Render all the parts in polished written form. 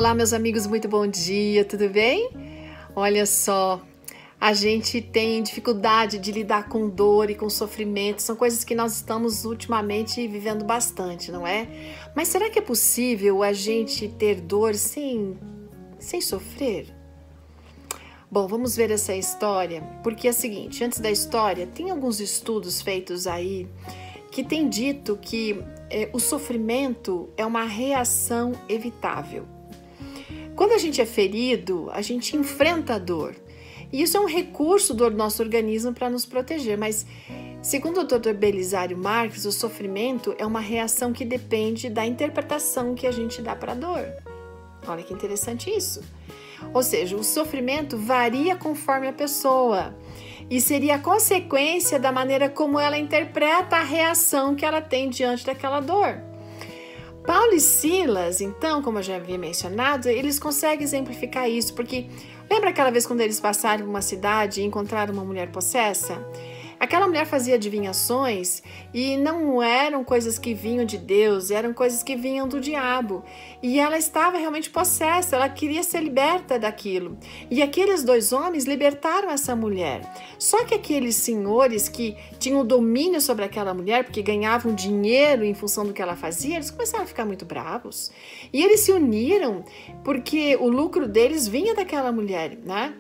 Olá, meus amigos, muito bom dia, tudo bem? Olha só, a gente tem dificuldade de lidar com dor e com sofrimento, são coisas que nós estamos ultimamente vivendo bastante, não é? Mas será que é possível a gente ter dor sem sofrer? Bom, vamos ver essa história, porque é o seguinte, antes da história, tem alguns estudos feitos aí que têm dito que o sofrimento é uma reação evitável. Quando a gente é ferido, a gente enfrenta a dor. E isso é um recurso do nosso organismo para nos proteger. Mas, segundo o Dr. Belisário Marques, o sofrimento é uma reação que depende da interpretação que a gente dá para a dor. Olha que interessante isso. Ou seja, o sofrimento varia conforme a pessoa. E seria a consequência da maneira como ela interpreta a reação que ela tem diante daquela dor. Paulo e Silas, então, como eu já havia mencionado, eles conseguem exemplificar isso, porque lembra aquela vez quando eles passaram por uma cidade e encontraram uma mulher possessa? Aquela mulher fazia adivinhações e não eram coisas que vinham de Deus, eram coisas que vinham do diabo. E ela estava realmente possessa, ela queria ser liberta daquilo. E aqueles dois homens libertaram essa mulher. Só que aqueles senhores que tinham domínio sobre aquela mulher, porque ganhavam dinheiro em função do que ela fazia, eles começaram a ficar muito bravos. E eles se uniram porque o lucro deles vinha daquela mulher, né?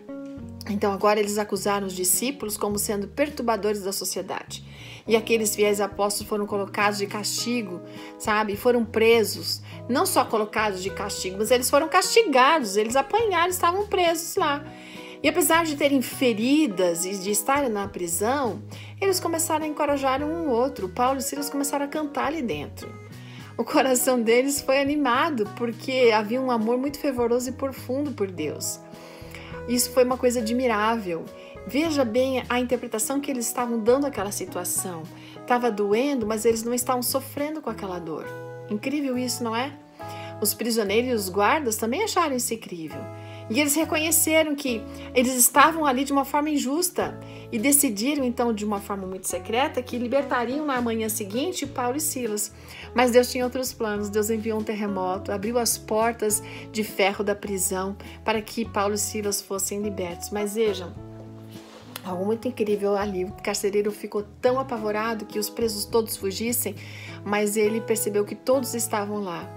Então agora eles acusaram os discípulos como sendo perturbadores da sociedade. E aqueles fiéis apóstolos foram colocados de castigo, sabe? Foram presos. Não só colocados de castigo, mas eles foram castigados. Eles apanharam, estavam presos lá. E apesar de terem feridas e de estarem na prisão, eles começaram a encorajar um outro. Paulo e Silas começaram a cantar ali dentro. O coração deles foi animado porque havia um amor muito fervoroso e profundo por Deus. Isso foi uma coisa admirável. Veja bem a interpretação que eles estavam dando àquela situação. Estava doendo, mas eles não estavam sofrendo com aquela dor. Incrível isso, não é? Os prisioneiros e os guardas também acharam isso incrível. E eles reconheceram que eles estavam ali de uma forma injusta e decidiram, então, de uma forma muito secreta, que libertariam na manhã seguinte Paulo e Silas. Mas Deus tinha outros planos. Deus enviou um terremoto, abriu as portas de ferro da prisão para que Paulo e Silas fossem libertos. Mas vejam, algo muito incrível ali. O carcereiro ficou tão apavorado que os presos todos fugissem, mas ele percebeu que todos estavam lá.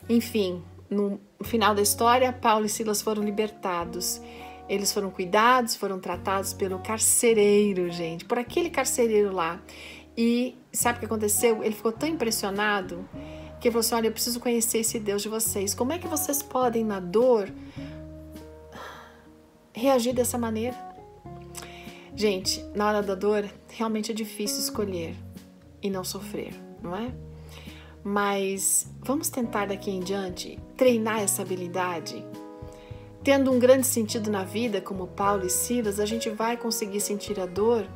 Enfim, no final da história, Paulo e Silas foram libertados. Eles foram cuidados, foram tratados pelo carcereiro, gente, por aquele carcereiro lá. E sabe o que aconteceu? Ele ficou tão impressionado que ele falou assim, olha, eu preciso conhecer esse Deus de vocês. Como é que vocês podem, na dor, reagir dessa maneira? Gente, na hora da dor, realmente é difícil escolher e não sofrer, não é? Mas vamos tentar daqui em diante treinar essa habilidade. Tendo um grande sentido na vida, como Paulo e Silas, a gente vai conseguir sentir a dor,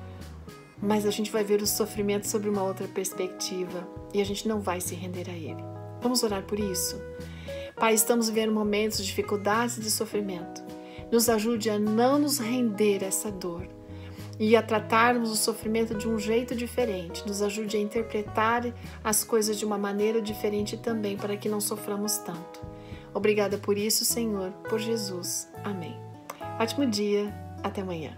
mas a gente vai ver o sofrimento sob uma outra perspectiva e a gente não vai se render a ele. Vamos orar por isso? Pai, estamos vivendo momentos de dificuldades e de sofrimento. Nos ajude a não nos render a essa dor e a tratarmos o sofrimento de um jeito diferente. Nos ajude a interpretar as coisas de uma maneira diferente também, para que não soframos tanto. Obrigada por isso, Senhor, por Jesus. Amém. Ótimo dia, até amanhã.